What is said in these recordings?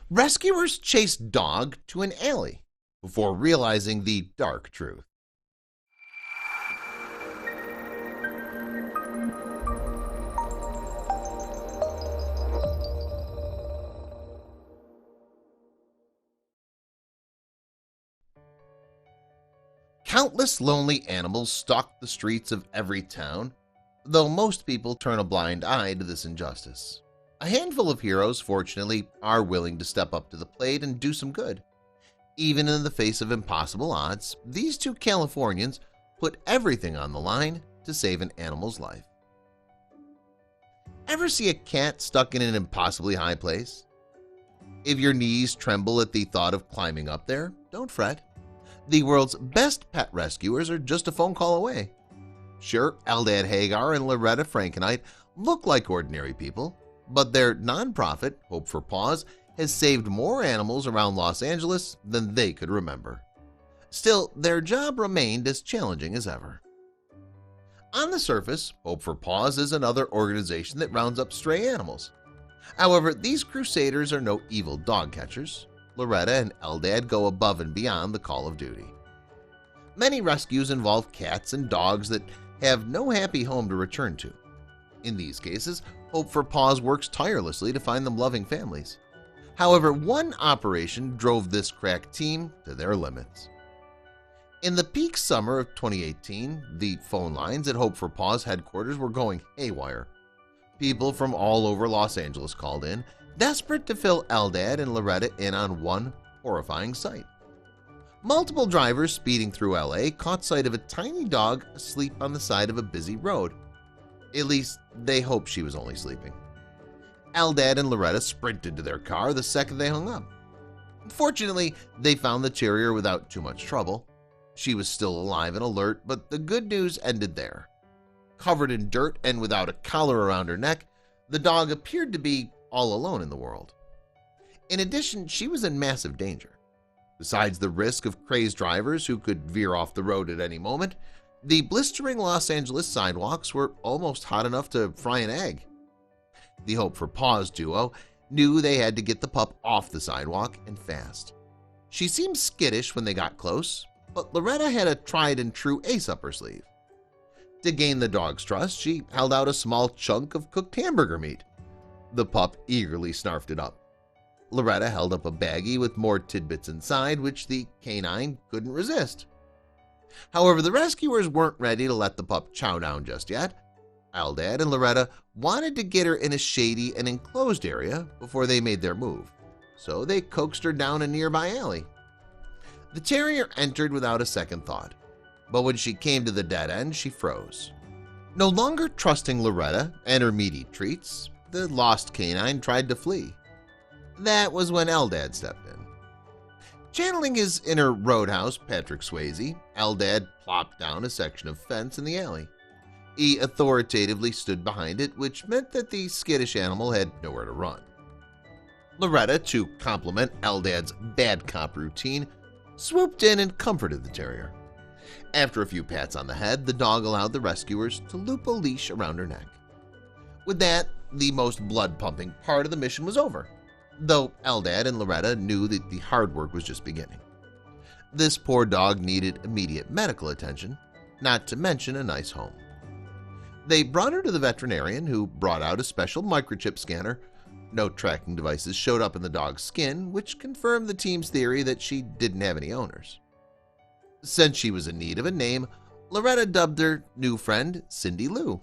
Rescuers chase dog to an alley before realizing the dark truth. Countless lonely animals stalk the streets of every town, though most people turn a blind eye to this injustice. A handful of heroes, fortunately, are willing to step up to the plate and do some good. Even in the face of impossible odds, these two Californians put everything on the line to save an animal's life. Ever see a cat stuck in an impossibly high place? If your knees tremble at the thought of climbing up there, don't fret. The world's best pet rescuers are just a phone call away. Sure, Eldad Hagar and Loretta Frankenite look like ordinary people, but their nonprofit, Hope for Paws, has saved more animals around Los Angeles than they could remember. Still, their job remained as challenging as ever. On the surface, Hope for Paws is another organization that rounds up stray animals. However, these crusaders are no evil dog catchers. Loretta and Eldad go above and beyond the call of duty. Many rescues involve cats and dogs that have no happy home to return to. In these cases, Hope for Paws works tirelessly to find them loving families. However, one operation drove this crack team to their limits. In the peak summer of 2018, the phone lines at Hope for Paws headquarters were going haywire. People from all over Los Angeles called in, desperate to fill Eldad and Loretta in on one horrifying sight. Multiple drivers speeding through LA caught sight of a tiny dog asleep on the side of a busy road. At least, they hoped she was only sleeping. Eldad and Loretta sprinted to their car the second they hung up. Fortunately, they found the terrier without too much trouble. She was still alive and alert, but the good news ended there. Covered in dirt and without a collar around her neck, the dog appeared to be all alone in the world. In addition, she was in massive danger. Besides the risk of crazed drivers who could veer off the road at any moment, the blistering Los Angeles sidewalks were almost hot enough to fry an egg. The Hope for Paws duo knew they had to get the pup off the sidewalk and fast. She seemed skittish when they got close, but Loretta had a tried-and-true ace up her sleeve. To gain the dog's trust, she held out a small chunk of cooked hamburger meat. The pup eagerly snarfed it up. Loretta held up a baggie with more tidbits inside, which the canine couldn't resist. However, the rescuers weren't ready to let the pup chow down just yet. Eldad and Loretta wanted to get her in a shady and enclosed area before they made their move, so they coaxed her down a nearby alley. The terrier entered without a second thought, but when she came to the dead end, she froze. No longer trusting Loretta and her meaty treats, the lost canine tried to flee. That was when Eldad stepped in. Channeling his inner roadhouse Patrick Swayze, Eldad plopped down a section of fence in the alley. He authoritatively stood behind it, which meant that the skittish animal had nowhere to run. Loretta, to complement Eldad's bad cop routine, swooped in and comforted the terrier. After a few pats on the head, the dog allowed the rescuers to loop a leash around her neck. With that, the most blood-pumping part of the mission was over, though Eldad and Loretta knew that the hard work was just beginning. This poor dog needed immediate medical attention, not to mention a nice home. They brought her to the veterinarian, who brought out a special microchip scanner. No tracking devices showed up in the dog's skin, which confirmed the team's theory that she didn't have any owners. Since she was in need of a name, Loretta dubbed her new friend Cindy Lou.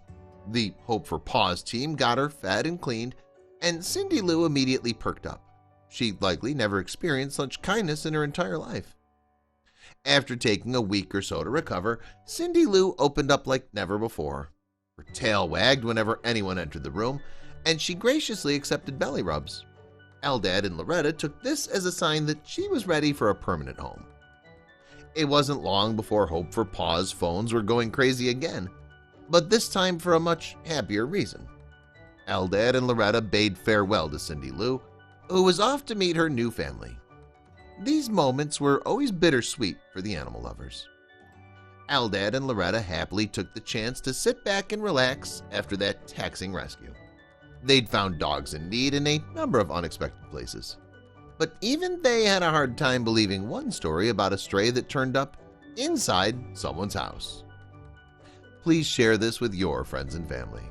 The Hope for Paws team got her fed and cleaned, and Cindy Lou immediately perked up. She'd likely never experienced such kindness in her entire life. After taking a week or so to recover, Cindy Lou opened up like never before. Her tail wagged whenever anyone entered the room, and she graciously accepted belly rubs. Eldad and Loretta took this as a sign that she was ready for a permanent home. It wasn't long before Hope for Paws phones were going crazy again, but this time for a much happier reason. Eldad and Loretta bade farewell to Cindy Lou, who was off to meet her new family. These moments were always bittersweet for the animal lovers. Eldad and Loretta happily took the chance to sit back and relax after that taxing rescue. They'd found dogs in need in a number of unexpected places. But even they had a hard time believing one story about a stray that turned up inside someone's house. Please share this with your friends and family.